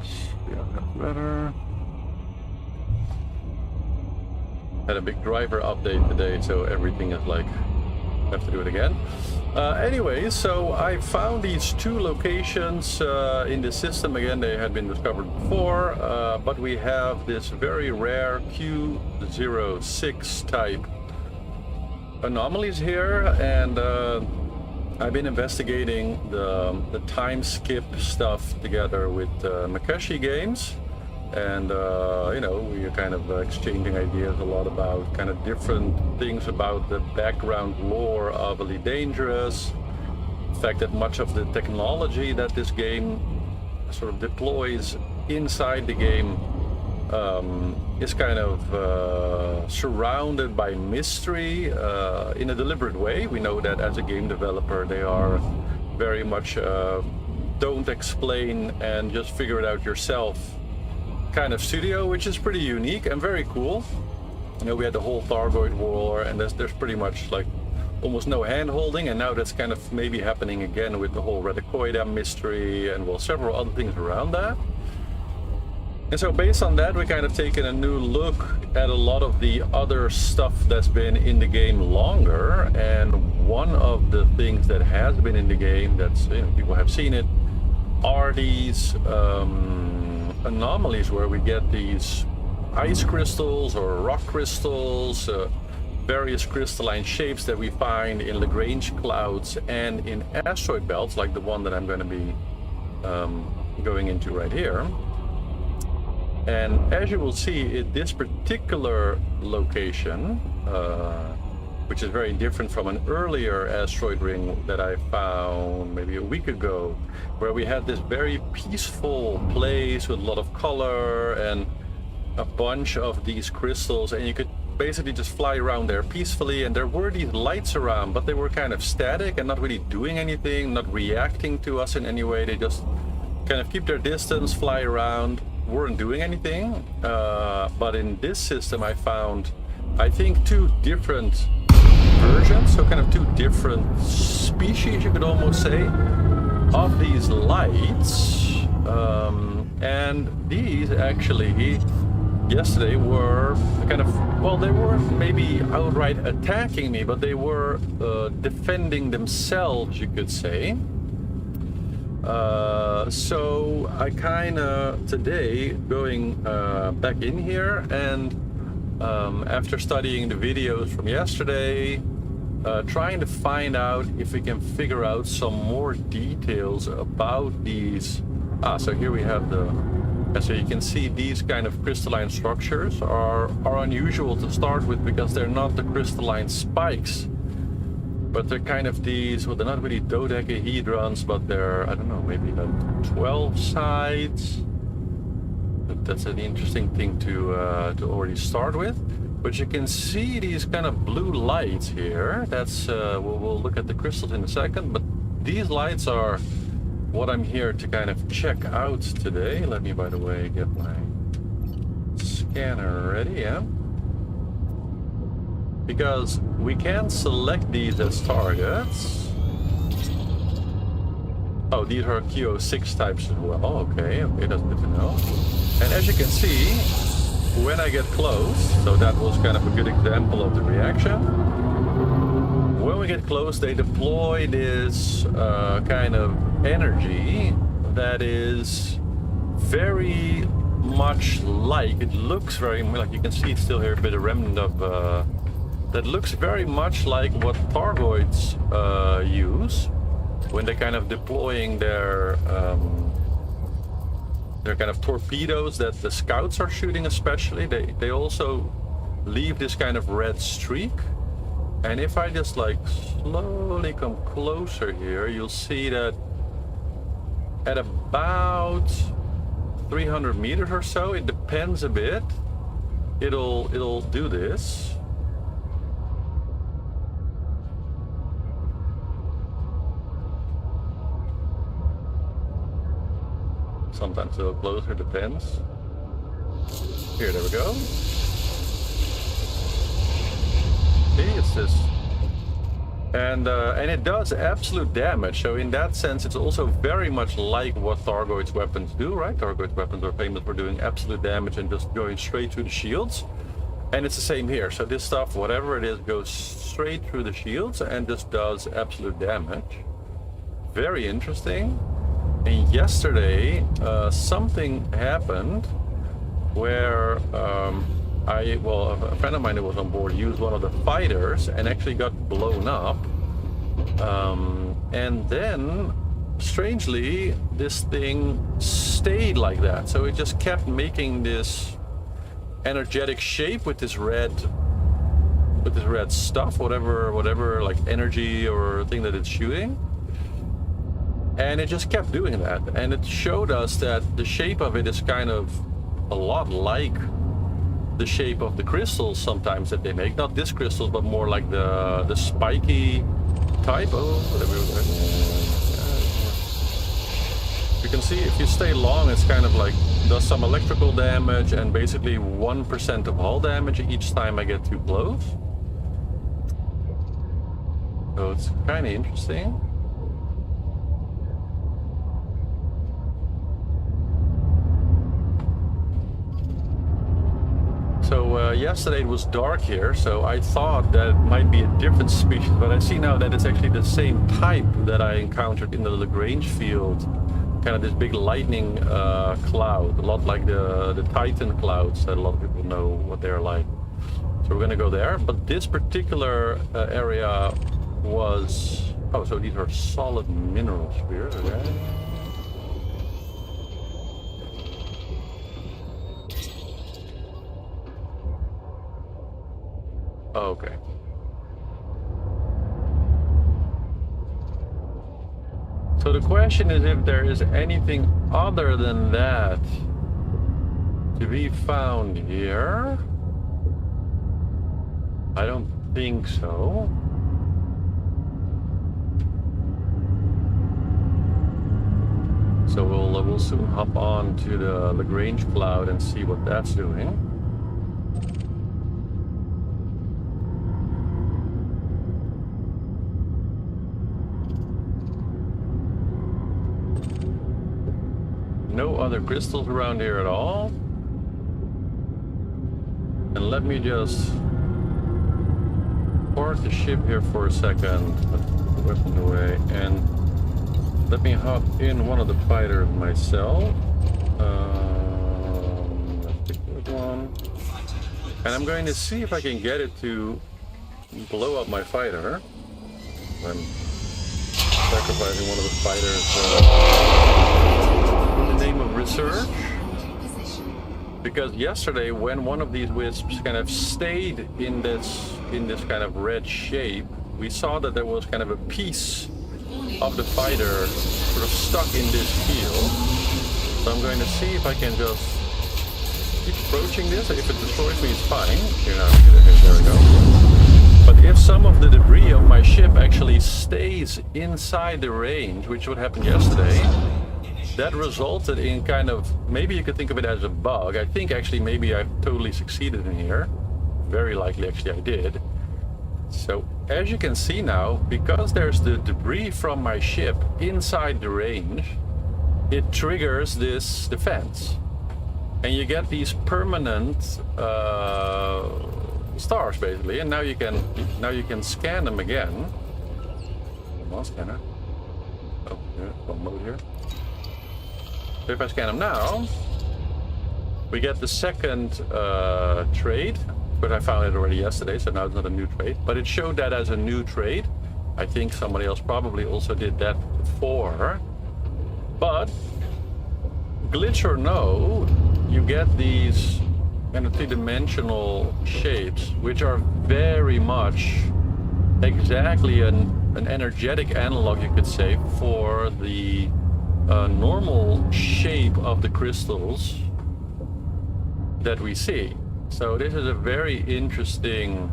second. Yeah, that's better. Had a big driver update today, so everything is like, have to do it again. Anyway, so I found these two locations in the system. Again, they had been discovered before, but we have this very rare Q06-type anomalies here, and I've been investigating the time skip stuff together with Makeshi Games. And, you know, we are kind of exchanging ideas a lot about kind of different things about the background lore of Elite Dangerous. The fact that much of the technology that this game sort of deploys inside the game is kind of surrounded by mystery in a deliberate way. We know that as a game developer, they are very much don't explain and just figure it out yourself kind of studio, which is pretty unique and very cool. You know, we had the whole Thargoid war, and there's pretty much like almost no hand holding, and now that's kind of maybe happening again with the whole Reticoida mystery and, well, several other things around that. And so based on that, we kind of taken a new look at a lot of the other stuff that's been in the game longer, and one of the things that has been in the game that's, you know, people have seen it, are these anomalies where we get these ice crystals or rock crystals, various crystalline shapes that we find in Lagrange clouds and in asteroid belts, like the one that I'm going to be going into right here. And as you will see, at this particular location, which is very different from an earlier asteroid ring that I found maybe a week ago, where we had this very peaceful place with a lot of color and a bunch of these crystals, and you could basically just fly around there peacefully, and there were these lights around, but they were kind of static and not really doing anything, not reacting to us in any way. They just kind of keep their distance, fly around, weren't doing anything. But in this system I found, I think, two different versions, so kind of two different species, you could almost say, of these lights. And these actually yesterday were kind of, well, they weren't maybe outright attacking me, but they were defending themselves, you could say. So I kind of today going back in here, and after studying the videos from yesterday, trying to find out if we can figure out some more details about these. So here we have so you can see these kind of crystalline structures are unusual to start with, because they're not the crystalline spikes, but they're kind of these, well, they're not really dodecahedrons, but they're, I don't know, maybe like 12 sides. That's an interesting thing to already start with. But you can see these kind of blue lights here. That's we'll look at the crystals in a second, but these lights are what I'm here to kind of check out today. Let me, by the way, get my scanner ready, yeah? Because we can select these as targets. Oh, these are Q06 types as well. Okay, that's good to know. And as you can see, when I get close, so that was kind of a good example of the reaction. When we get close, they deploy this kind of energy that is very much like, it looks very, like you can see it's still here, a bit of remnant of, that looks very much like what Thargoids use when they're kind of deploying their kind of torpedoes that the scouts are shooting especially. They also leave this kind of red streak. And if I just like slowly come closer here, you'll see that at about 300 meters or so, it depends a bit, it'll do this. Sometimes a little closer, depends. Here, there we go. See, it's this And it does absolute damage. So in that sense, it's also very much like what Thargoid's weapons do, right? Thargoid's weapons are famous for doing absolute damage and just going straight through the shields. And it's the same here. So this stuff, whatever it is, goes straight through the shields and just does absolute damage. Very interesting. And yesterday, something happened where a friend of mine that was on board used one of the fighters and actually got blown up. And then, strangely, this thing stayed like that. So it just kept making this energetic shape with this red stuff, whatever like energy or thing that it's shooting. And it just kept doing that. And it showed us that the shape of it is kind of a lot like the shape of the crystals sometimes that they make. Not this crystals, but more like the spiky type. Oh, whatever. You can see if you stay long, it's kind of like does some electrical damage and basically 1% of hull damage each time I get too close. So it's kind of interesting. So yesterday it was dark here, so I thought that it might be a different species, but I see now that it's actually the same type that I encountered in the Lagrange field. Kind of this big lightning cloud, a lot like the Titan clouds that a lot of people know what they're like. So we're gonna go there, but this particular area was... Oh, so these are solid mineral spheres, okay? Okay. So the question is if there is anything other than that to be found here. I don't think so. So we'll soon hop on to the Lagrange cloud and see what that's doing. No other crystals around here at all. And let me just park the ship here for a second, put the weapon away, and let me hop in one of the fighters myself. Let's pick this one. And I'm going to see if I can get it to blow up my fighter. I'm sacrificing one of the fighters in the name of research. Because yesterday, when one of these wisps kind of stayed in this kind of red shape, we saw that there was kind of a piece of the fighter sort of stuck in this field. So I'm going to see if I can just keep approaching this. If it destroys me, it's fine. You know, there we go. But if some of the debris of my ship actually stays inside the range, which would happen yesterday, that resulted in kind of, maybe you could think of it as a bug. I think actually maybe I've totally succeeded in here. Very likely actually I did. So as you can see now, because there's the debris from my ship inside the range, it triggers this defense. And you get these permanent stars basically, and now you can scan them again. Come on, scanner. Oh, yeah, one mode here. So if I scan them now, we get the second trade, but I found it already yesterday, so now it's not a new trade, but it showed that as a new trade. I think somebody else probably also did that before, but glitch or no, you get these kind of three-dimensional shapes, which are very much exactly an energetic analog, you could say, for the normal shape of the crystals that we see. So this is a very interesting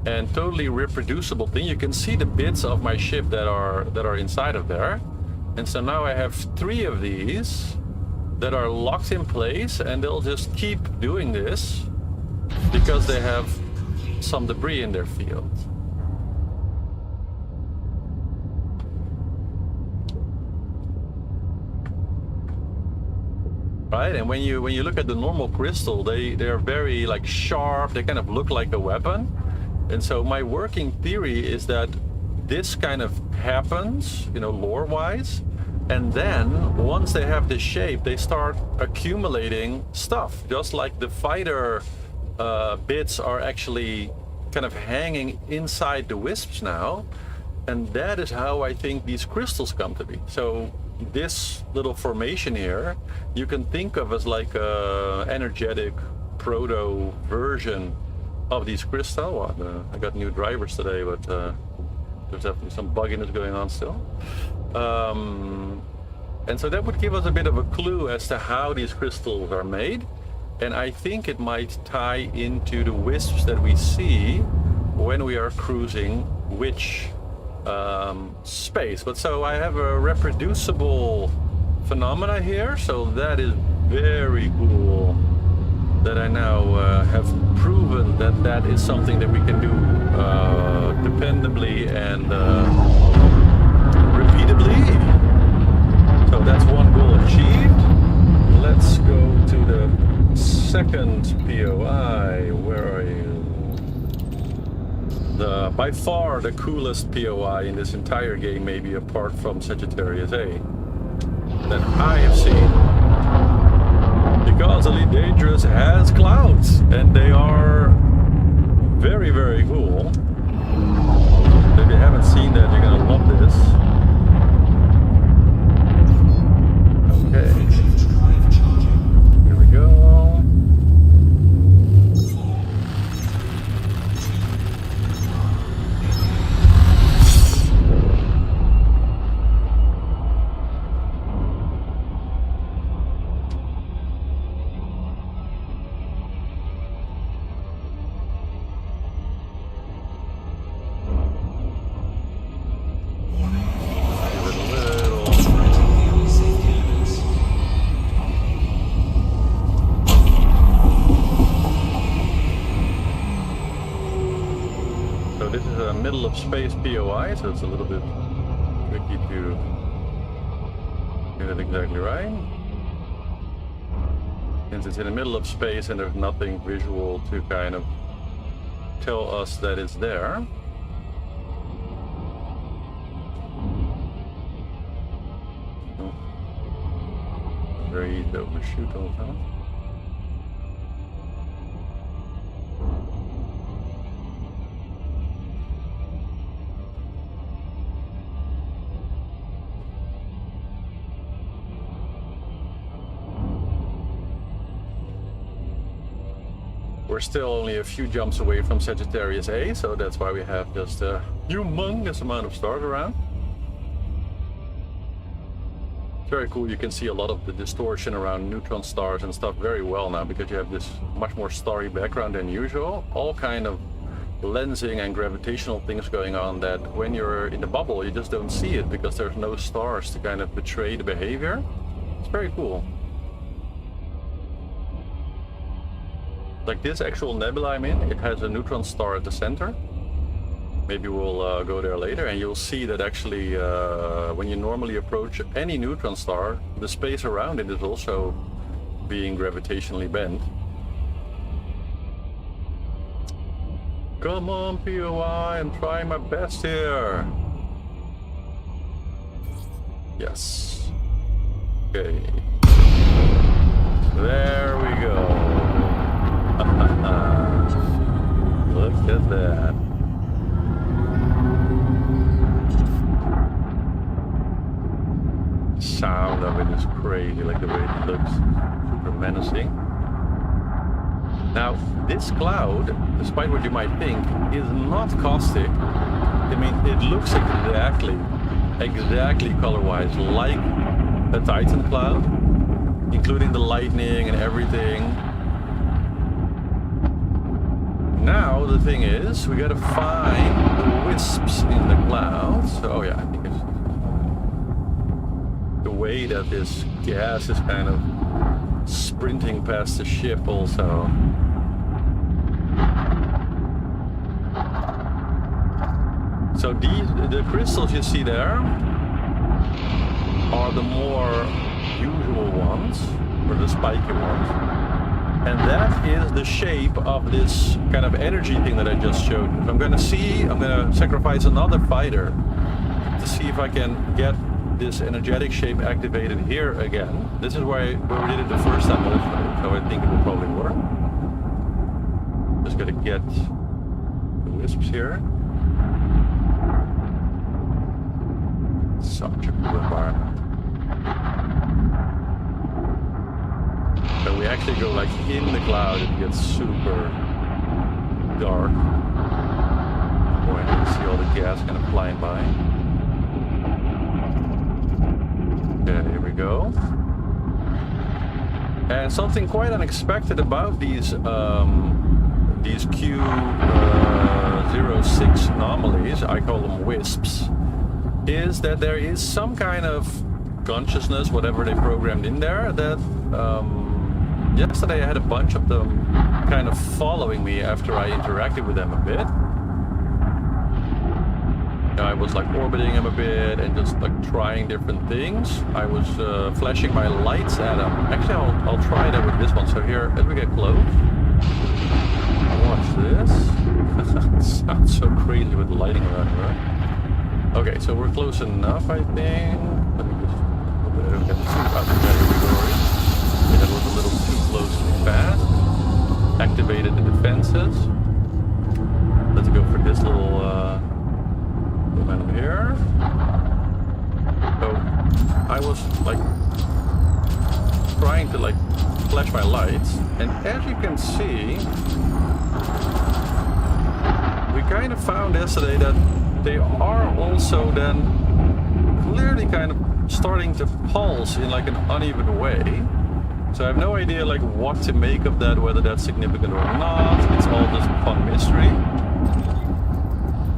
and totally reproducible thing. You can see the bits of my ship that are inside of there. And so now I have 3 of these that are locked in place, and they'll just keep doing this because they have some debris in their field. right? And when you look at the normal crystal, they're very like sharp. They kind of look like a weapon. And so my working theory is that this kind of happens, you know, lore-wise, and then once they have this shape, they start accumulating stuff, just like the fighter bits are actually kind of hanging inside the wisps now. And that is how I think these crystals come to be. So this little formation here, you can think of as like a energetic proto version of these crystals. Well, I got new drivers today, but there's definitely some bugginess going on still. And so that would give us a bit of a clue as to how these crystals are made. And I think it might tie into the wisps that we see when we are cruising which space. But so I have a reproducible phenomena here, so that is very cool that I now have proven that that is something that we can do dependably and repeatably. So that's one goal achieved. Let's go to the second POI. Where are you? By far the coolest POI in this entire game, maybe apart from Sagittarius A, that I have seen. Because Elite Dangerous has clouds, and they are very, very cool. If you haven't seen that, you're gonna love this. Okay. Here we go. Space POI, so it's a little bit tricky to get it exactly right. Since it's in the middle of space and there's nothing visual to kind of tell us that it's there. Oh. Very easy to overshoot all the time. We're still only a few jumps away from Sagittarius A, so that's why we have just a humongous amount of stars around. Very cool. You can see a lot of the distortion around neutron stars and stuff very well now, because you have this much more starry background than usual. All kind of lensing and gravitational things going on that when you're in the bubble, you just don't see it because there's no stars to kind of betray the behavior. It's very cool. Like this actual nebula I'm in, it has a neutron star at the center. Maybe we'll go there later, and you'll see that actually when you normally approach any neutron star, the space around it is also being gravitationally bent. Come on, POI, I'm trying my best here. Yes. Okay. There we go. Look at that. Sound of it is crazy, like the way it looks, super menacing. Now, this cloud, despite what you might think, is not caustic. I mean, it looks exactly color-wise like a Titan cloud, including the lightning and everything. Now the thing is, we gotta find the wisps in the clouds. Oh yeah, I think it's the way that this gas is kind of sprinting past the ship also. So the crystals you see there are the more usual ones. or the spiky ones. And that is the shape of this kind of energy thing that I just showed. If I'm gonna sacrifice another fighter to see if I can get this energetic shape activated here again. This is where we did it the first time also, so I think it will probably work. Just gotta get the wisps here. Such a cool environment. So we actually go like in the cloud, it gets super dark. Boy, you can see all the gas kind of flying by. Okay, here we go. And something quite unexpected about these Q06 anomalies, I call them wisps, is that there is some kind of consciousness, whatever they programmed in there, that yesterday I had a bunch of them kind of following me after I interacted with them a bit. I was like orbiting them a bit and just like trying different things. I was flashing my lights at them. Actually, I'll try that with this one. So here, as we get close, watch this. It sounds so crazy with the lighting around here. Okay, so we're close enough, I think. Let me just hope that I don't get too out of that. Here we go. Yeah, that was a little too close too fast. Activated the defenses. Let's go for this little momentum here. So I was like trying to like flash my lights, and as you can see, we kind of found yesterday that they are also then clearly kind of starting to pulse in like an uneven way. So I have no idea like what to make of that, whether that's significant or not. It's all just a fun mystery.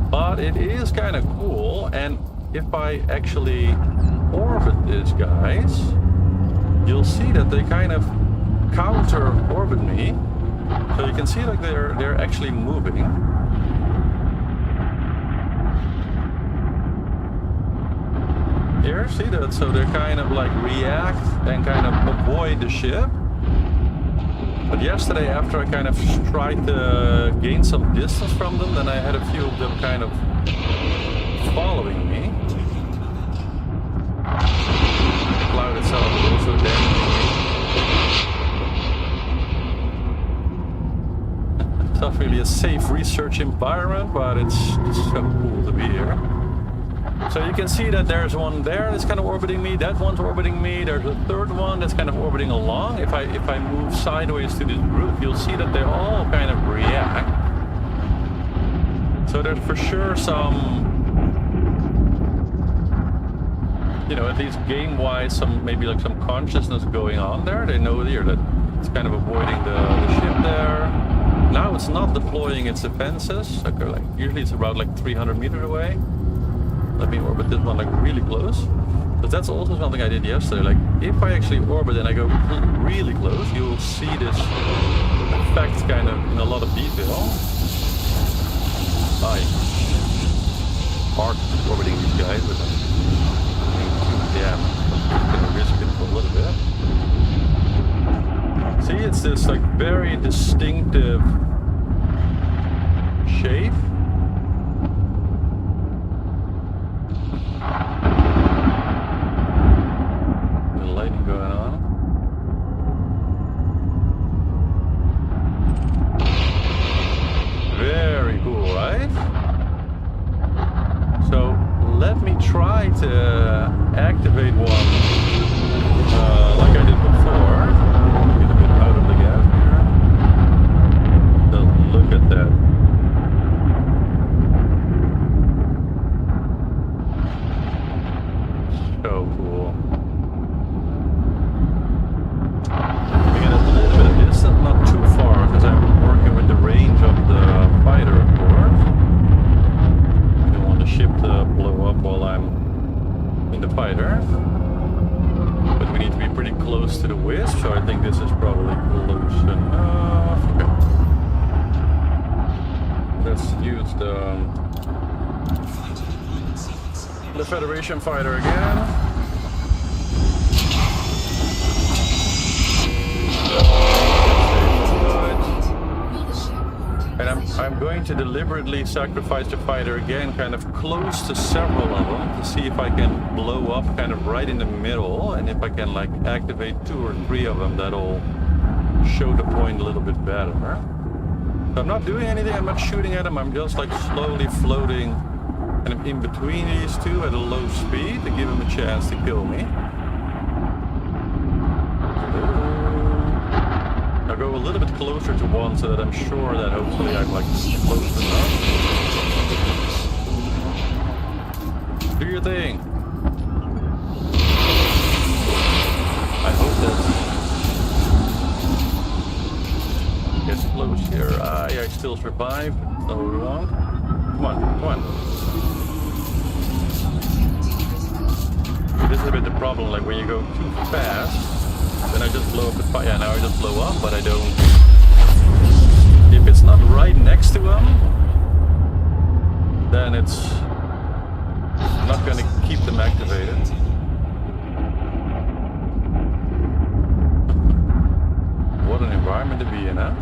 But it is kind of cool, and if I actually orbit these guys, you'll see that they kind of counter orbit me. So you can see like they're actually moving. Here, see that? So they kind of like react and kind of avoid the ship. But yesterday, after I kind of tried to gain some distance from them, then I had a few of them kind of following me. The cloud itself is also damaging me. It's not really a safe research environment, but it's so cool to be here. So you can see that there's one there that's kind of orbiting me, that one's orbiting me, there's a third one that's kind of orbiting along. If I move sideways to this group, you'll see that they all kind of react. So there's for sure some, you know, at least game-wise, maybe like some consciousness going on there. They know here that it's kind of avoiding the ship there. Now it's not deploying its defenses. Okay, like usually it's about like 300 meters away. Let me orbit this one like really close. But that's also something I did yesterday. Like if I actually orbit and I go really close, you'll see this effect kind of in a lot of detail. I hard orbiting these guys, but I'm gonna risk it for a little bit. See, it's this like very distinctive shape. The lighting going on. Very cool, right? So let me try to activate one like I did before. Get a bit out of the gas here. So look at that. So cool. We get a little bit of distance, not too far, because I'm working with the range of the fighter, of course. I don't want the ship to blow up while I'm in the fighter. But we need to be pretty close to the wisp, so I think this is probably close enough. Okay. Let's use the Federation fighter again. And I'm going to deliberately sacrifice the fighter again, kind of close to several of them, to see if I can blow up kind of right in the middle, and if I can like activate 2 or 3 of them, that'll show the point a little bit better. So I'm not doing anything, I'm not shooting at them, I'm just like slowly floating kind of in between these two at a low speed to give them a chance to kill me. I'll go a little bit closer to one so that I'm sure that hopefully I'm like close enough. Do your thing. I hope that gets close here. I still survive. That's not what we want. Come on, come on. This is a bit the problem, like when you go too fast, then I just blow up the fire. Yeah, now I just blow up, but I don't. If it's not right next to him, then it's not going to keep them activated. What an environment to be in, huh?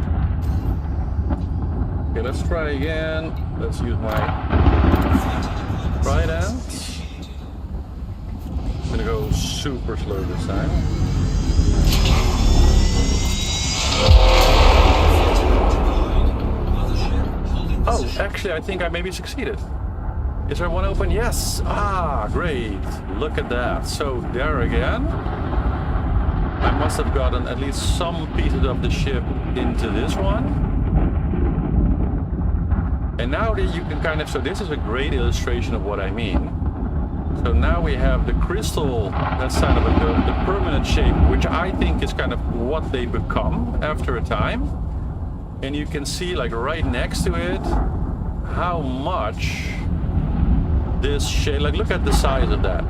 Okay, let's try again. Let's use my trident. I'm gonna go super slow this time. Oh, actually, I think I maybe succeeded. Is there one open? Yes! Ah, great. Look at that. So, there again. I must have gotten at least some pieces of the ship into this one. And now that you can kind of... So this is a great illustration of what I mean. So now we have the crystal, that's kind of the permanent shape, which I think is kind of what they become after a time. And you can see like right next to it how much this shape, like look at the size of that.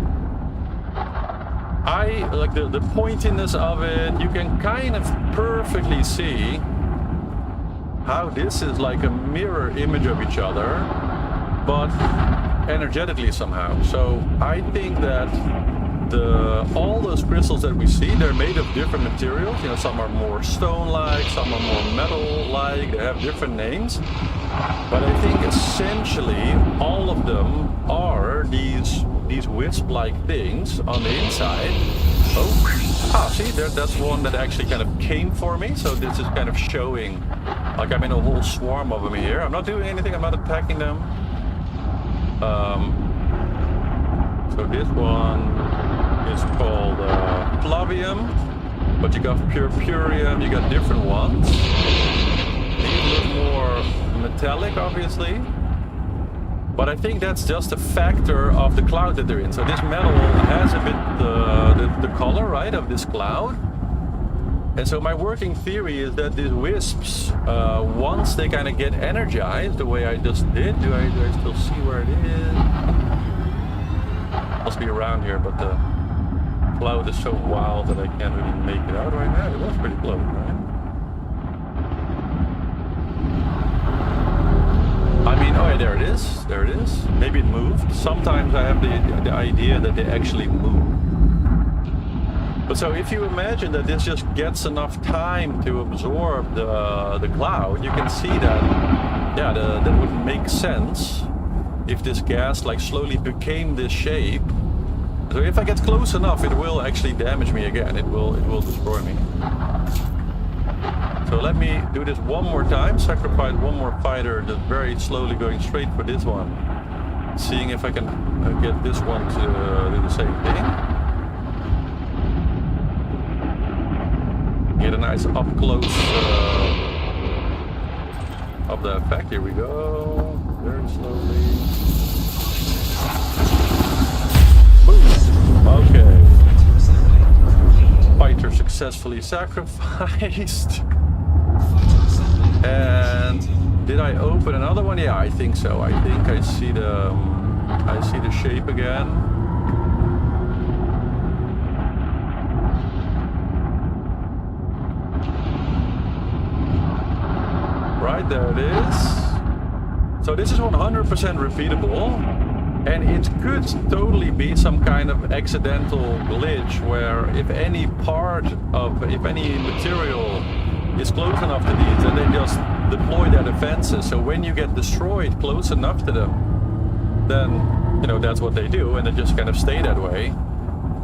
I like the pointiness of it. You can kind of perfectly see how this is like a mirror image of each other, but energetically somehow. So I think that all those crystals that we see, they're made of different materials. You know, some are more stone-like, some are more metal-like. They have different names, but I think essentially all of them are these wisp-like things on the inside. See, that's one that actually kind of came for me. So this is kind of showing, like I'm in a whole swarm of them here. I'm not doing anything. I'm not attacking them. So this one is called Flavium, but you got Purpurium, you got different ones. These look more metallic, obviously, but I think that's just a factor of the cloud that they're in. So this metal has a bit the color, right, of this cloud. And so my working theory is that these wisps, once they kind of get energized the way I just did, do I still see where it is? Must be around here, but the cloud is so wild that I can't really make it out right now. It was pretty close, right? I mean, oh yeah, there it is. There it is. Maybe it moved. Sometimes I have the idea that they actually move. But so if you imagine that this just gets enough time to absorb the cloud, you can see that, yeah, that would make sense if this gas like slowly became this shape. So if I get close enough, it will actually damage me again. It will destroy me. So let me do this one more time, sacrifice one more fighter, just very slowly going straight for this one. Seeing if I can get this one to do the same thing. Get a nice up close of the effect. Here we go. Very slowly. Boom. Okay. Fighter successfully sacrificed. And did I open another one? Yeah, I think so. I think I see the shape again. Right, there it is. So this is 100% repeatable, and it could totally be some kind of accidental glitch where if any material is close enough to these, then they just deploy their defenses. So when you get destroyed close enough to them, then, you know, that's what they do, and they just kind of stay that way.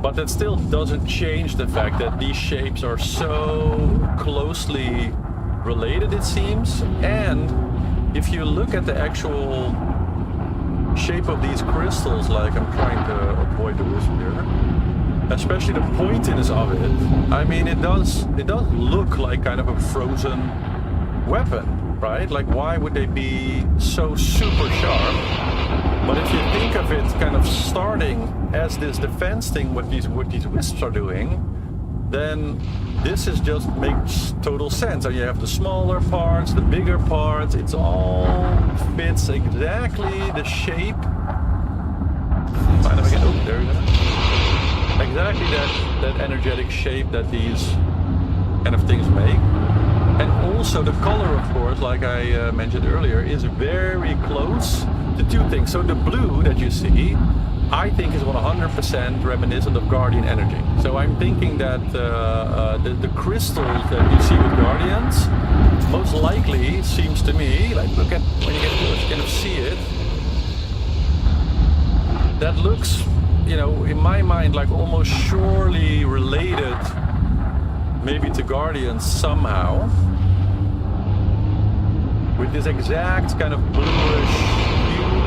But that still doesn't change the fact that these shapes are so closely related, it seems. And if you look at the actual shape of these crystals, like I'm trying to avoid the wisp here, especially the pointiness of it, I mean, it does look like kind of a frozen weapon, right? Like, why would they be so super sharp? But if you think of it kind of starting as this defense thing, what these wisps are doing, then this is just makes total sense. And you have the smaller parts, the bigger parts, it's all fits exactly the shape. Find them again. Oh, there you go. Exactly that energetic shape that these kind of things make. And also the color, of course, like I mentioned earlier, is very close to two things. So the blue that you see, I think is 100% reminiscent of Guardian energy. So I'm thinking that the crystals that you see with Guardians, most likely seems to me, like look at when you get close, you kind of see it. That looks, you know, in my mind, like almost surely related, maybe to Guardians somehow, with this exact kind of bluish hue.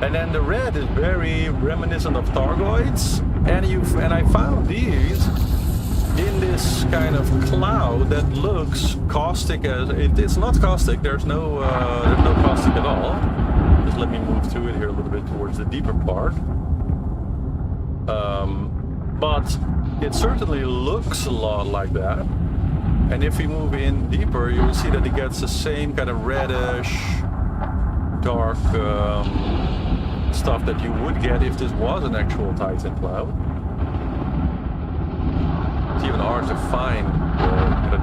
And then the red is very reminiscent of Targoids, and I found these in this kind of cloud that looks caustic. As it's not caustic. There's no caustic at all. Just let me move through it here a little bit towards the deeper part. But it certainly looks a lot like that. And if we move in deeper, you will see that it gets the same kind of reddish, dark stuff that you would get if this was an actual Titan cloud. It's even hard to find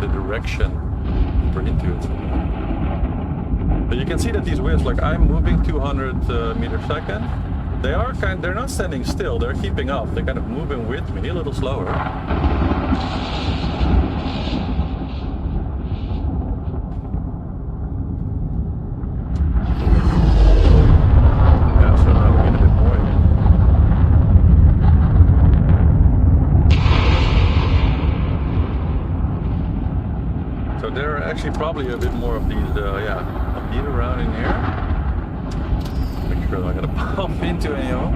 the direction deeper into it. But you can see that these wisps, like I'm moving 200 meters a second. They're not standing still, they're keeping up. They're kind of moving with me a little slower. Actually, probably a bit more of these, a beat around in here. Make sure I'm not gonna bump into any of them.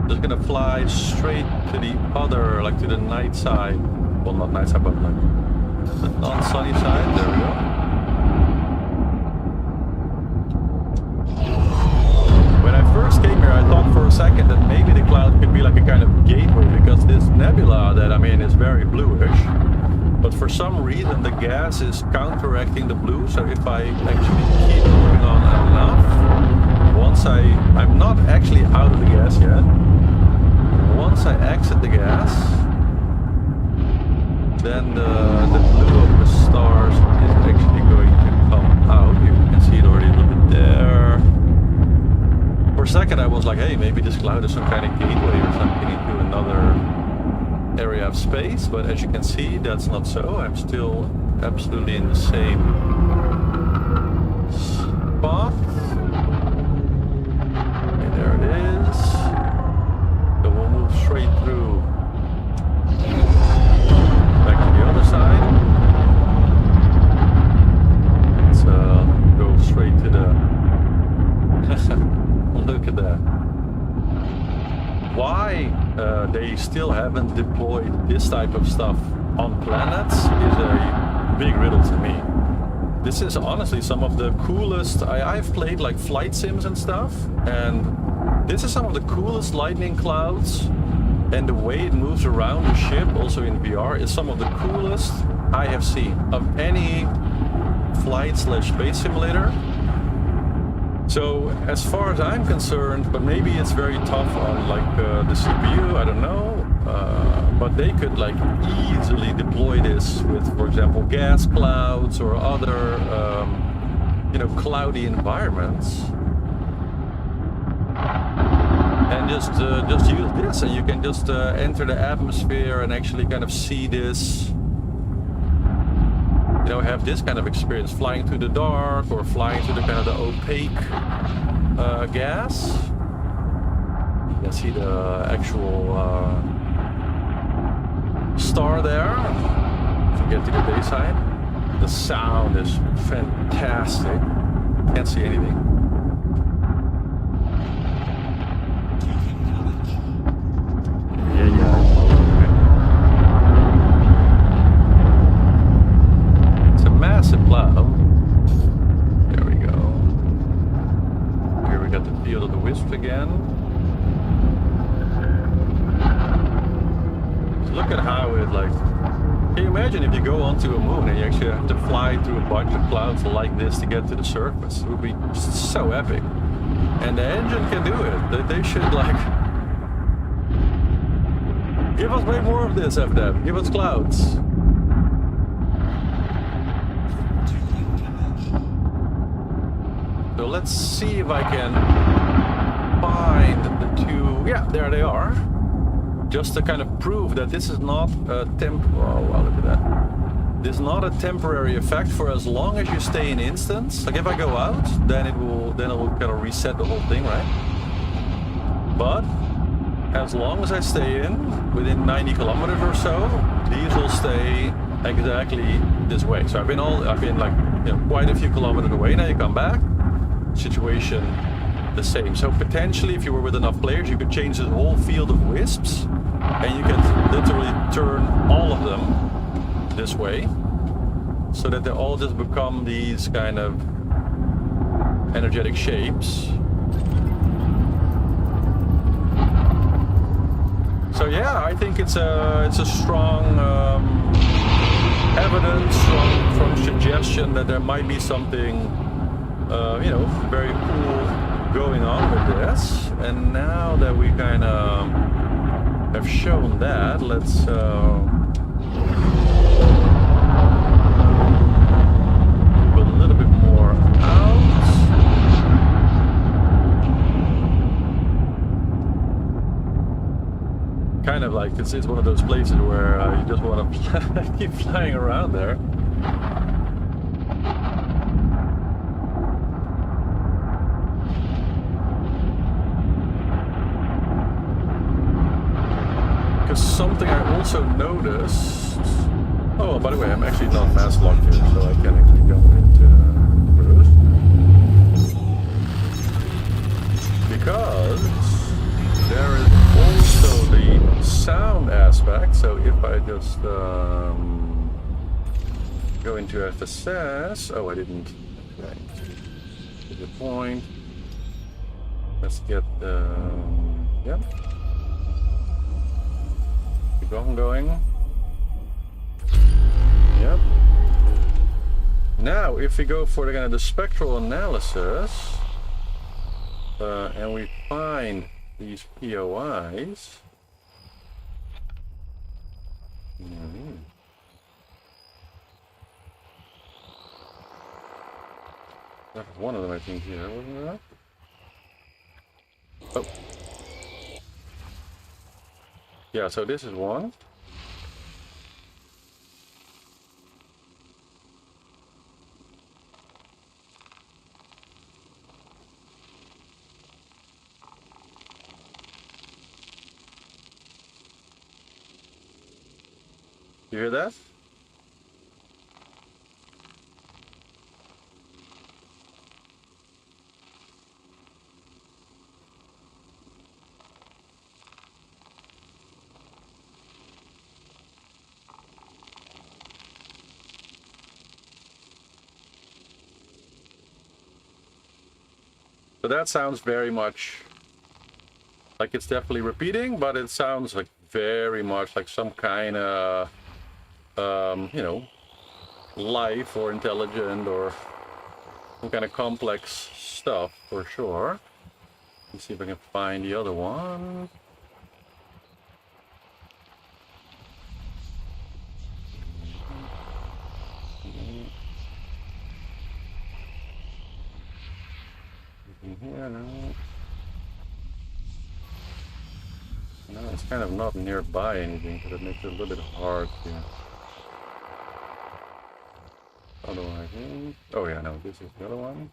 Just gonna fly straight to the other, like to the night side. Well, not night side, but like the non-sunny side. There we go. When I first came here, I thought for a second that maybe the cloud could be like a kind of gateway, because this nebula that I'm in is very bluish. But for some reason the gas is counteracting the blue, so if I actually keep moving on enough, once I'm not actually out of the gas yet, once I exit the gas, then the blue of the stars is actually going to come out. You can see it already a little bit there. For a second I was like, hey, maybe this cloud is some kind of gateway or something into another area of space, but as you can see, that's not so. I'm still absolutely in the same spot. Okay, there it is. So we'll move straight through back to the other side. Let's go straight to the look at that. Why they still haven't deployed this type of stuff on planets is a big riddle to me. This is honestly some of the coolest. I've played like flight sims and stuff, and this is some of the coolest lightning clouds, and the way it moves around the ship also in VR is some of the coolest I have seen of any flight/space simulator. So as far as I'm concerned, but maybe it's very tough on like the CPU, I don't know, but they could like easily deploy this with, for example, gas clouds or other, cloudy environments, and just use this, and you can just enter the atmosphere and actually kind of see this you know, have this kind of experience flying through the dark or flying through the kind of the opaque gas. You can see the actual star there. If you get to the day side, the sound is fantastic. Can't see anything. Massive cloud. There we go. Here we got the field of the wisps again. Just look at how it like. Can you imagine if you go onto a moon and you actually have to fly through a bunch of clouds like this to get to the surface? It would be so epic. And the engine can do it. They should like give us way more of this, FDev. Give us clouds. So let's see if I can find the two. Yeah, there they are. Just to kind of prove that this is not a oh, wow, look at that. This is not a temporary effect for as long as you stay in instance. Like if I go out, then it will kind of reset the whole thing, right? But as long as I stay in within 90 kilometers or so, these will stay exactly this way. So I've been like, you know, quite a few kilometers away. Now you come back. Situation the same. So potentially if you were with enough players you could change the whole field of wisps and you can literally turn all of them this way so that they all just become these kind of energetic shapes. So yeah, I think it's a strong evidence, strong suggestion that there might be something you know, very cool going on with this. And now that we kind of have shown that, let's move a little bit more out. Kind of like it's one of those places where you just want to keep flying around there. Something I also noticed. Oh, by the way, I'm actually not mass locked here, so I can actually go into cruise. Because there is also the sound aspect. So if I just go into FSS. Oh, I didn't. Okay. Good point. Let's get the. Yeah. Keep on going. Yep. Now, if we go for the kind of the spectral analysis, and we find these POIs. That was one of them, I think, here, wasn't that? Oh. Yeah, so this is one. You hear that? So that sounds very much like it's definitely repeating, but it sounds like very much like some kind of, you know, life or intelligent or some kind of complex stuff for sure. Let's see if I can find the other one. Here, no. No, it's kind of not nearby anything, so that makes it a little bit hard to. Oh yeah, no, this is the other one.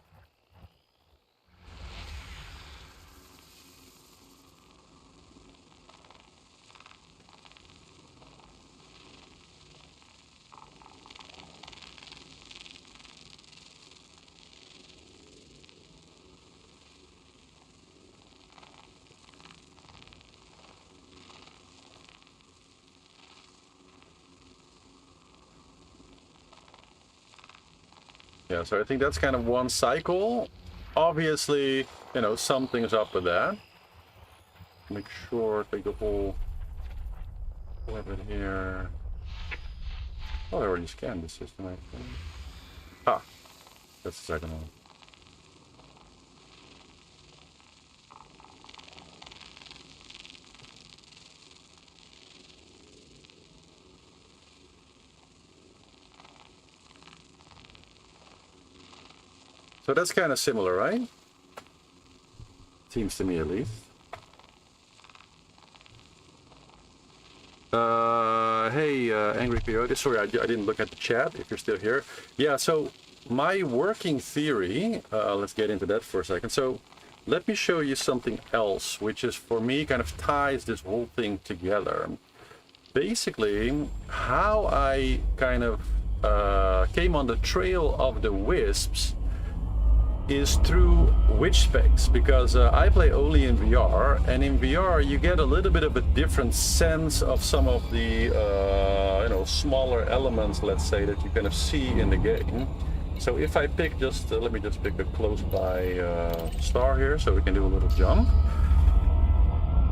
Yeah, so I think that's kind of one cycle. Obviously, you know, something's up with that. Make sure, take the whole of it here. Oh, I already scanned the system, I think. Ah, that's the second one. So that's kind of similar, right? Seems to me, at least. Hey, Angry Coyote. Sorry, I didn't look at the chat, if you're still here. Yeah, so my working theory, let's get into that for a second. So let me show you something else, which is, for me, kind of ties this whole thing together. Basically, how I kind of came on the trail of the wisps is through witch space, because I play only in VR, and in VR you get a little bit of a different sense of some of the you know, smaller elements, let's say, that you kind of see in the game. So if I pick just let me just pick a close by star here, so we can do a little jump.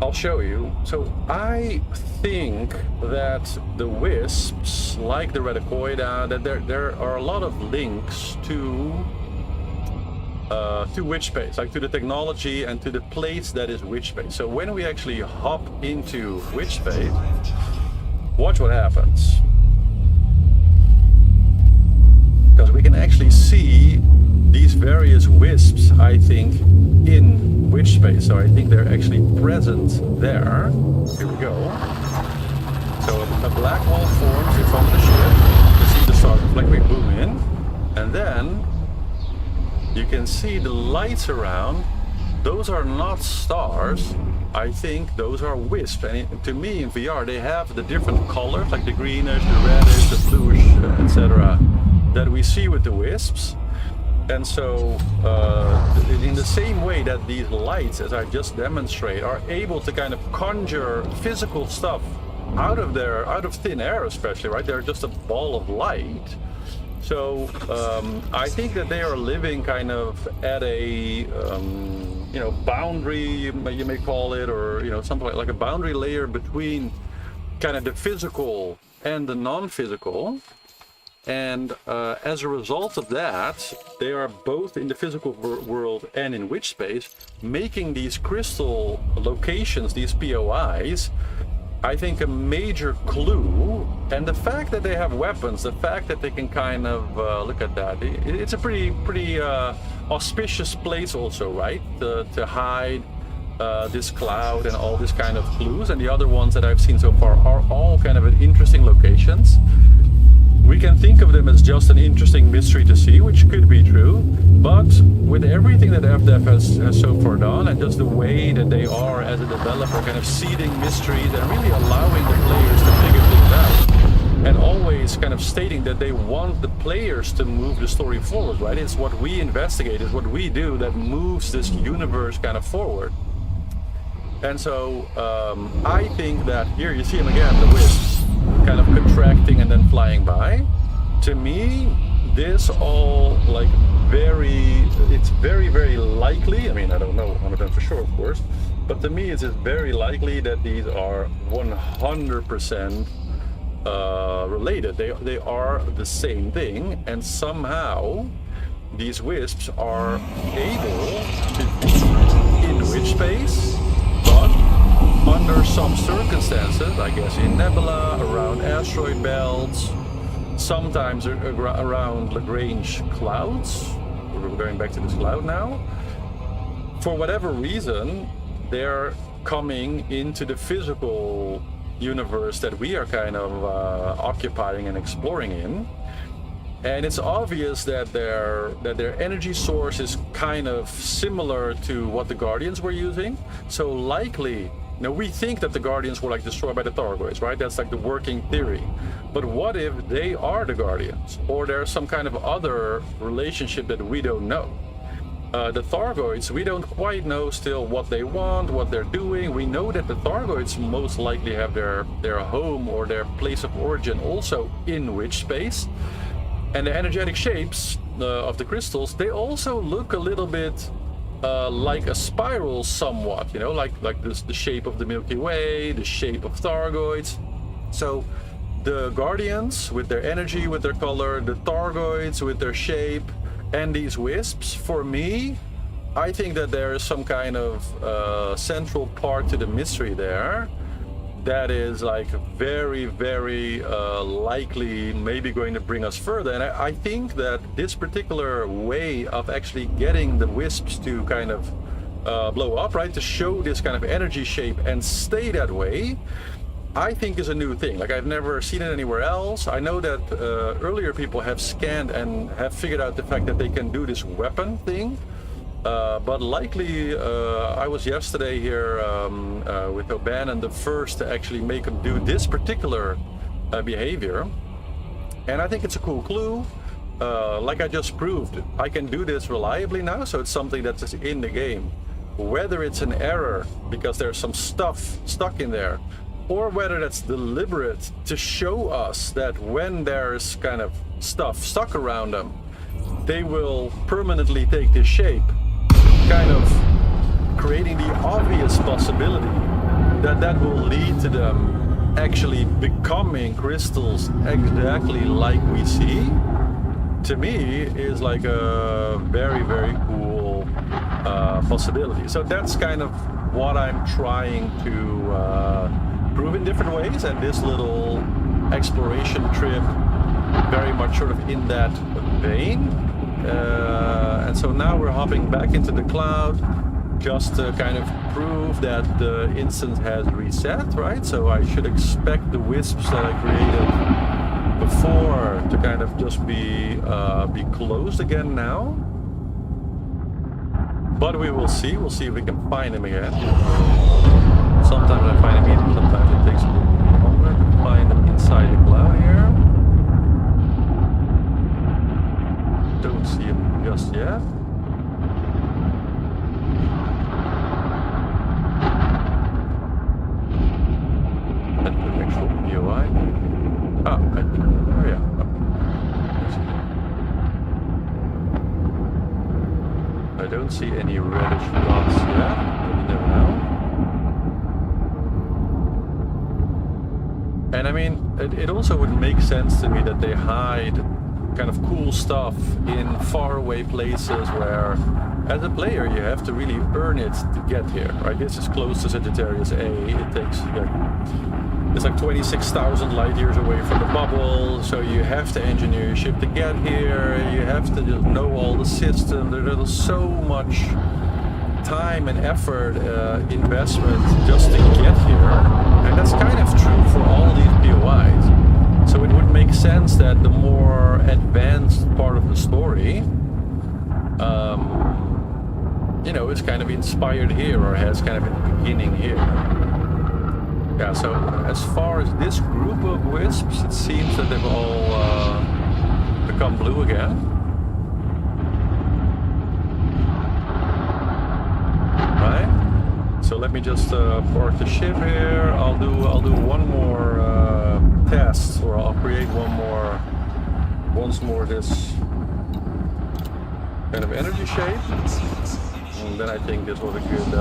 I'll show you. So I think that the wisps, like the Reticoida, that there are a lot of links to witch space, like to the technology and to the place that is witch space. So when we actually hop into witch space, watch what happens. Because we can actually see these various wisps, I think, in witch space. So I think they're actually present there. Here we go. So a black wall forms in front of the ship. You see the stars reflecting, boom in, and then you can see the lights around. Those are not stars. I think those are wisps. And to me, in VR, they have the different colors, like the greenish, the reddish, the bluish, etc., that we see with the wisps. And so, in the same way that these lights, as I just demonstrate, are able to kind of conjure physical stuff out of thin air, especially, right? They're just a ball of light. So I think that they are living kind of at a you know, boundary, you may call it, or you know, something like a boundary layer between kind of the physical and the non-physical. And as a result of that, they are both in the physical world and in witch space, making these crystal locations, these POIs, I think a major clue. And the fact that they have weapons, the fact that they can kind of look at that, it's a pretty auspicious place also, right? To hide this cloud and all this kind of clues. And the other ones that I've seen so far are all kind of at interesting locations. We can think of them as just an interesting mystery to see, which could be true, but with everything that FDev has so far done, and just the way that they are as a developer, kind of seeding mysteries and really allowing the players to figure things out, and always kind of stating that they want the players to move the story forward, right? It's what we investigate, it's what we do that moves this universe kind of forward. And so I think that here you see him again, the wisps, kind of contracting and then flying by. To me, this all like it's very likely. I mean, I don't know 100% for sure, of course, but to me, it's very likely that these are 100% related. They are the same thing, and somehow these wisps are able to be in witch space, but under some circumstances, I guess in nebula, around asteroid belts, sometimes around Lagrange clouds. We're going back to this cloud now. For whatever reason, they're coming into the physical universe that we are kind of occupying and exploring in. And it's obvious that their energy source is kind of similar to what the Guardians were using. So likely, we think that the Guardians were like destroyed by the Thargoids, right? That's like the working theory. But what if they are the Guardians, or there's some kind of other relationship that we don't know? The Thargoids, we don't quite know still what they want, what they're doing. We know that the Thargoids most likely have their home or their place of origin also in Witch space. And the energetic shapes of the crystals, they also look a little bit like a spiral somewhat, like the shape of the Milky Way, the shape of Thargoids. So the Guardians with their energy, with their color, the Thargoids with their shape, and these wisps, for me, I think that there is some kind of central part to the mystery there that is like very, very likely maybe going to bring us further. And I think that this particular way of actually getting the wisps to kind of blow up, right, to show this kind of energy shape and stay that way, I think is a new thing. Like, I've never seen it anywhere else. I know that earlier people have scanned and have figured out the fact that they can do this weapon thing. But likely, I was yesterday here with O'Bannon, the first to actually make him do this particular behavior. And I think it's a cool clue. Like I just proved, I can do this reliably now, so it's something that's in the game. Whether it's an error because there's some stuff stuck in there, or whether that's deliberate to show us that when there's kind of stuff stuck around them, they will permanently take this shape, kind of creating the obvious possibility that will lead to them actually becoming crystals exactly like we see. To me, is like a very, very cool possibility. So that's kind of what I'm trying to prove in different ways, and this little exploration trip very much sort of in that vein. And so now we're hopping back into the cloud just to kind of prove that the instance has reset, right? So I should expect the wisps that I created before to kind of just be closed again now. But we will see. We'll see if we can find them again. Sometimes I find them easy, sometimes it takes a little longer to find them inside the cloud here. Don't see them just yet. That's the actual POI. Oh yeah. I don't see any reddish dots yet, but you never know. And I mean, it also would make sense to me that they hide kind of cool stuff in faraway places where, as a player, you have to really earn it to get here, right? This is close to Sagittarius A. It takes, it's like 26,000 light years away from the bubble, so you have to engineer your ship to get here. You have to just know all the systems. There's so much time and effort, investment just to get here, and that's kind of true for all these POIs. So it would make sense that the more advanced part of the story, is kind of inspired here, or has kind of a beginning here. Yeah, so as far as this group of wisps, it seems that they've all become blue again. Right? So let me just park the ship here. I'll do one more test, or I'll create once more this kind of energy shape. And then I think this was a good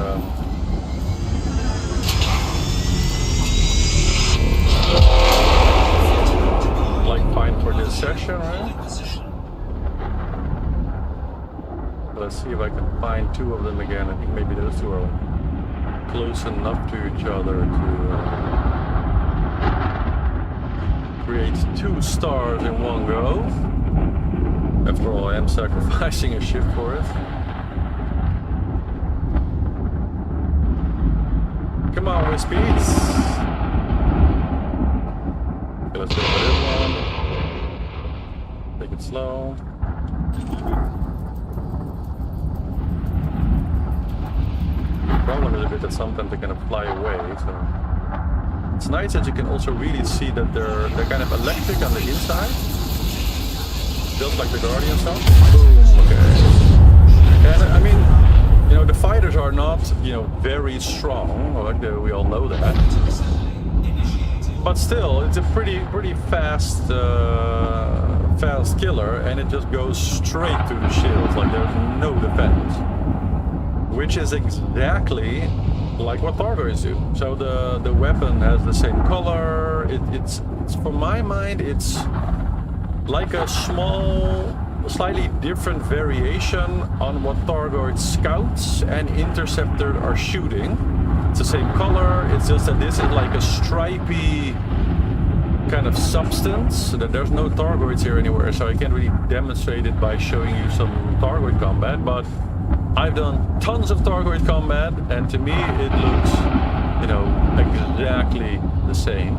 fine for this session, right? Let's see if I can find two of them again. I think maybe those two are close enough to each other to create 2 stars in one go. After all, I am sacrificing a ship for it. Come on, Wispies! Okay, let's go for this one. Take bit slow. The problem is a bit that sometimes they're gonna fly away, so it's nice that you can also really see that they're kind of electric on the inside. Just like the Guardian stuff. Boom, okay. And I mean, you know, the fighters are not, you know, very strong, like we all know that. But still, it's a pretty fast fast killer, and it just goes straight to the shields, like there's no defense. Which is exactly like what Thargoids do. So the weapon has the same color. It's for my mind, it's like a small, slightly different variation on what Thargoid scouts and interceptor are shooting. It's the same color, it's just that this is like a stripy kind of substance. That there's no Thargoids here anywhere, so I can't really demonstrate it by showing you some Thargoid combat, but I've done tons of Thargoid combat, and to me it looks, you know, exactly the same.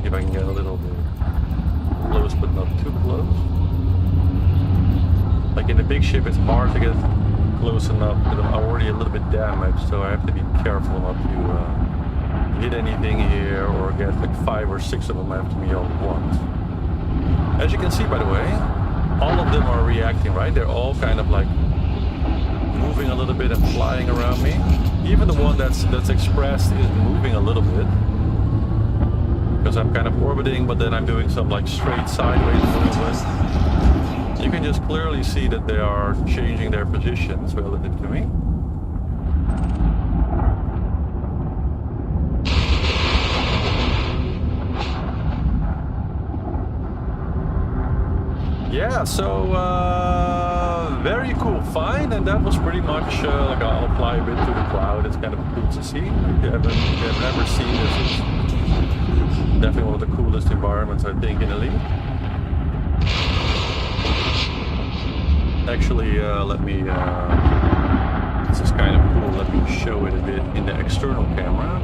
See if I can get a little bit close, but not too close. Like in the big ship, it's hard to get close enough, because I'm already a little bit damaged, so I have to be careful not to hit anything here or get like 5 or 6 of them after me all at once. As you can see, by the way, all of them are reacting, right? They're all kind of like moving a little bit and flying around me. Even the one that's expressed is moving a little bit, because I'm kind of orbiting, but then I'm doing some like straight sideways movement. You can just clearly see that they are changing their positions relative to me. Yeah, so very cool find, and that was pretty much like I'll fly a bit to the cloud. It's kind of cool to see. If you have never seen this, it's definitely one of the coolest environments, I think, in Elite. Actually, let me, this is kind of cool, let me show it a bit in the external camera.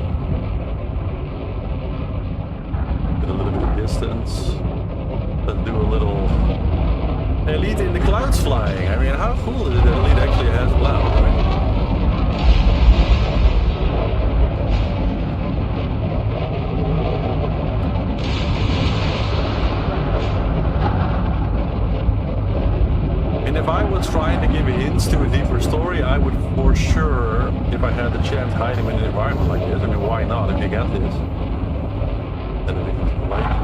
Get a little bit of distance. Let's do a little Elite in the clouds flying. I mean, how cool is it that Elite actually has clouds, right? And if I was trying to give hints to a deeper story, I would for sure, if I had the chance, hide him in an environment like this. I mean, why not? If you get this, then it becomes light.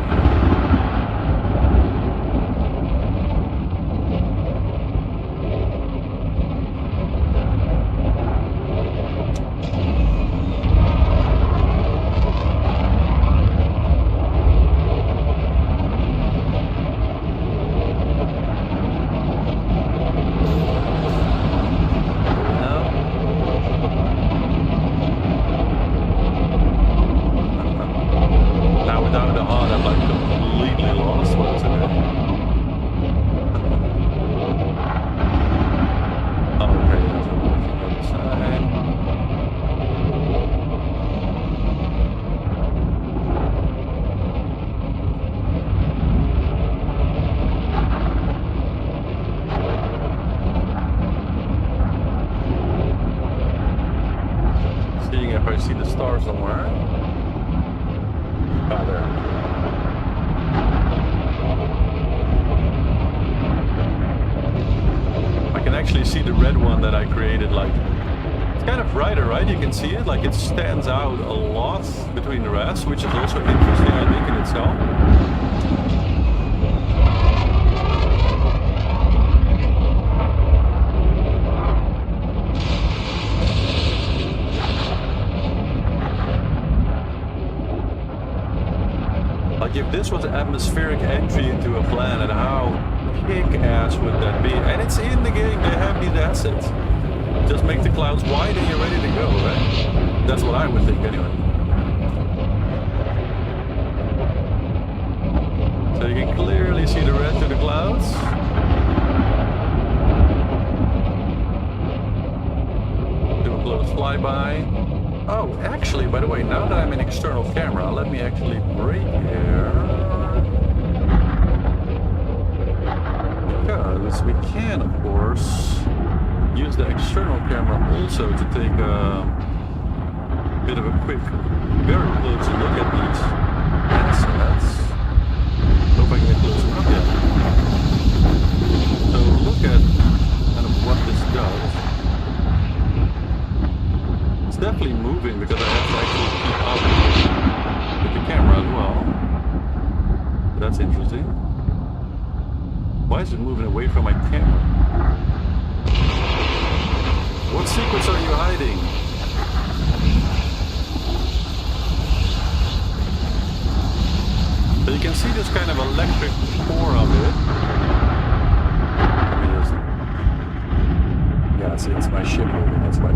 If I see the star somewhere. Ah, there. I can actually see the red one that I created, like, it's kind of brighter, right? You can see it, like it stands out a lot between the rest, which is also interesting, I think, in itself. Like if this was an atmospheric entry into a planet, how kick-ass would that be? And it's in the game, they have these assets. Just make the clouds wide and you're ready to go, right? That's what I would think anyway. So you can clearly see the red through the clouds. Do a close flyby. Oh, actually, by the way, now that I'm in external camera, let me actually break here. is we can, of course, use the external camera also to take a bit of a quick, very close look at these assets. Hope I can get closer up yet. So look at kind of what this does. It's definitely moving because I have to actually keep up with the camera as well. That's interesting. Why is it moving away from my camera? What secrets are you hiding? So you can see this kind of electric core of it. Yeah, see, it's my ship moving, that's why.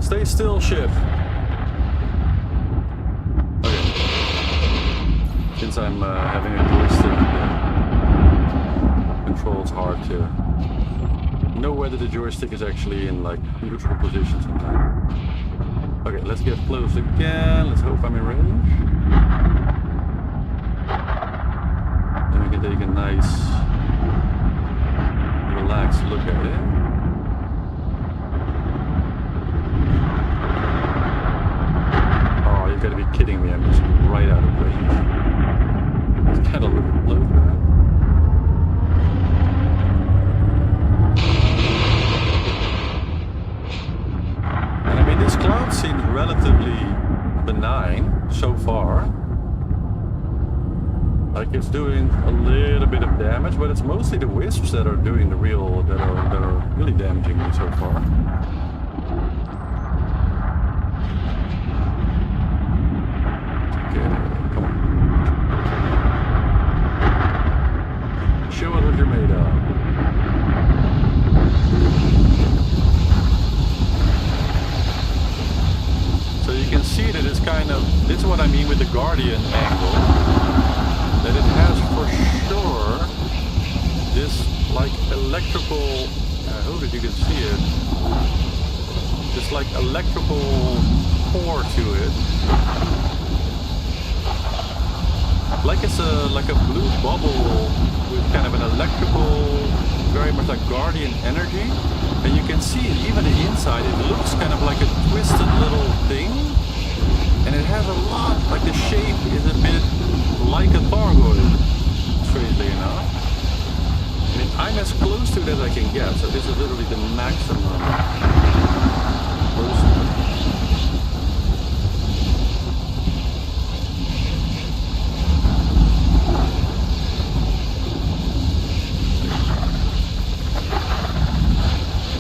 Stay still, ship. Okay. Since I'm having a joystick, control's hard to know whether the joystick is actually in like neutral position sometimes. Okay, let's get close again. Let's hope I'm in range. Then we can take a nice, relaxed look at it. Oh, you gotta be kidding me. I'm just right out of range. It's kind of a little low for that. And I mean, this cloud seems relatively benign so far. Like it's doing a little bit of damage, but it's mostly the wisps that are doing the real, that are really damaging me so far. Okay, come on. Show us what you're made of. So you can see that it's kind of, this is what I mean with the Guardian angle. That it has for sure this like electrical, I hope that you can see it, this like electrical core to it. Like it's like a blue bubble with kind of an electrical, very much like Guardian energy. And you can see it, even the inside, it looks kind of like a twisted little thing. And it has a lot, like the shape is a bit like a Thargoid, strangely enough. I mean, I'm as close to it as I can get, so this is literally the maximum closeness.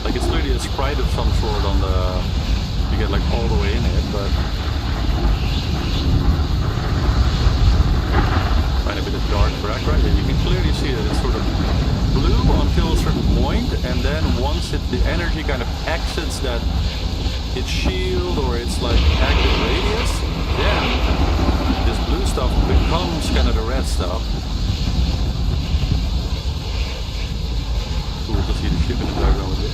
Like it's clearly a sprite of some sort on the, you get like all the way in it, but find a bit of dark background, and you can clearly see that it's sort of blue until a certain point, and then once the energy kind of exits that its shield or its like active radius, then this blue stuff becomes kind of the red stuff. Cool to see the ship in the background with it.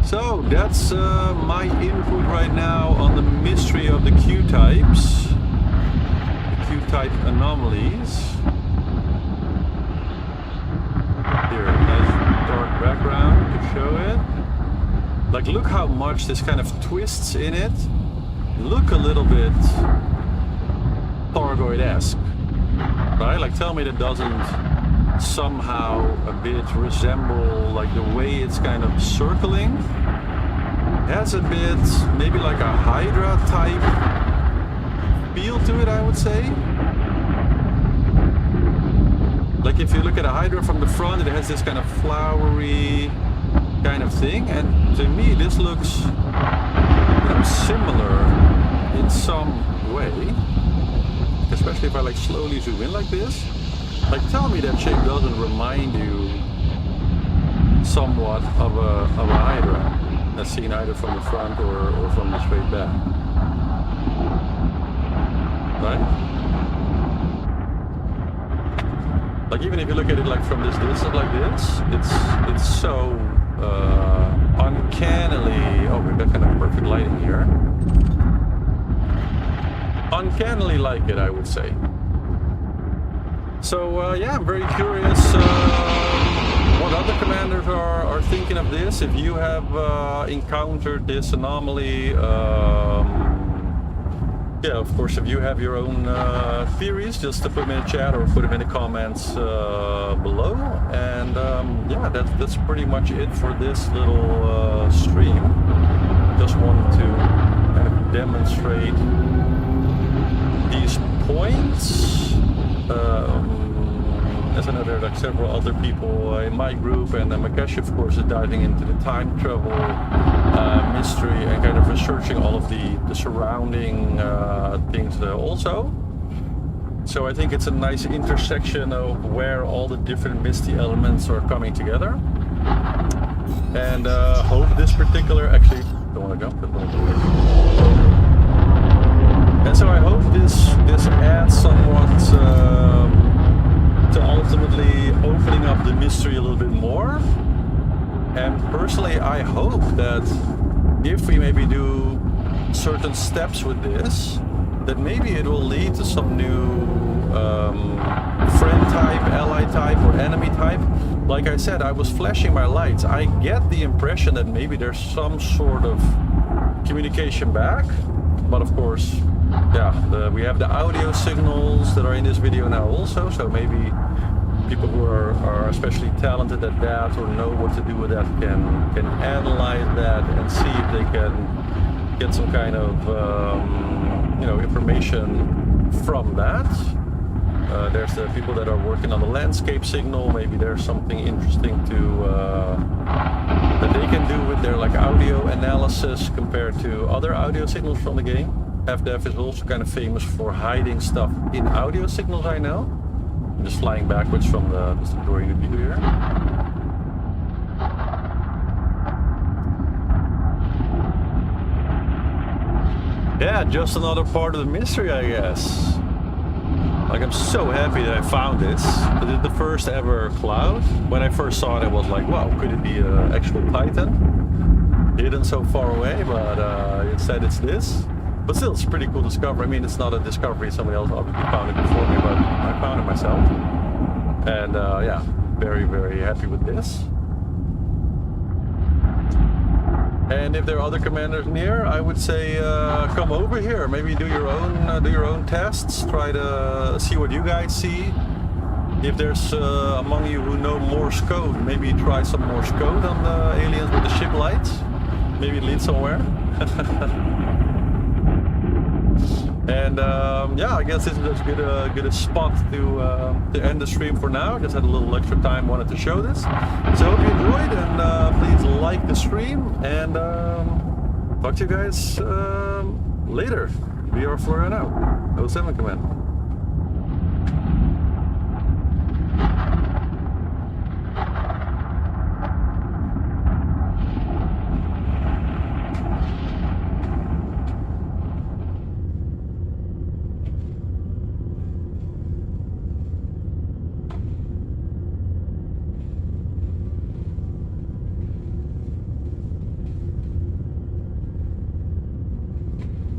So that's my input right now on the mystery of the Q-types, the Q-type anomalies. Here, a nice dark background to show it. Like, look how much this kind of twists in it. Look a little bit Thargoid-esque, right? Like, tell me that doesn't somehow a bit resemble like the way it's kind of circling. Has a bit maybe like a Hydra type feel to it, I would say. Like if you look at a Hydra from the front, it has this kind of flowery kind of thing, and to me this looks, you know, similar in some way, especially if I like slowly zoom in like this. Like, tell me that shape doesn't remind you somewhat of a Hydra, as seen either from the front or from the straight back. Right? Like even if you look at it like from this distance like this, it's so uncannily. Oh, we've got kind of perfect lighting here. Uncannily like it, I would say. So yeah, I'm very curious what other commanders are thinking of this. If you have encountered this anomaly, yeah, of course, if you have your own theories, just to put them in the chat or put them in the comments below. And yeah, that's pretty much it for this little stream. Just wanted to kind of demonstrate these points. As I know, there are like several other people in my group, and Makesh, of course, is diving into the time travel mystery and kind of researching all of the surrounding things also. So I think it's a nice intersection of where all the different misty elements are coming together. And hope this particular, actually, don't want to jump, but and so I hope this adds somewhat to ultimately opening up the mystery a little bit more. And personally, I hope that if we maybe do certain steps with this, that maybe it will lead to some new friend type, ally type, or enemy type. Like I said, I was flashing my lights. I get the impression that maybe there's some sort of communication back, but of course, yeah, we have the audio signals that are in this video now also, so maybe people who are especially talented at that or know what to do with that can analyze that and see if they can get some kind of you know, information from that. There's the people that are working on the landscape signal. Maybe there's something interesting to that they can do with their like audio analysis compared to other audio signals from the game. FDev is also kind of famous for hiding stuff in audio signals, I know. I'm just flying backwards from the drawing the view here. Yeah, just another part of the mystery, I guess. Like, I'm so happy that I found this. This is the first ever cloud. When I first saw it, I was like, wow, could it be an actual Titan? Hidden so far away, but instead it's this. But still, it's a pretty cool discovery. I mean, it's not a discovery, somebody else obviously found it before me, but I found it myself. And yeah, very, very happy with this. And if there are other commanders near, I would say come over here. Maybe do your own tests. Try to see what you guys see. If there's among you who know Morse code, maybe try some Morse code on the aliens with the ship lights. Maybe it leads somewhere. And yeah, I guess this is as good a spot to end the stream for now. Just had a little extra time, wanted to show this. So hope you enjoyed, and please like the stream, and talk to you guys later. We are Florian out. 07 Command.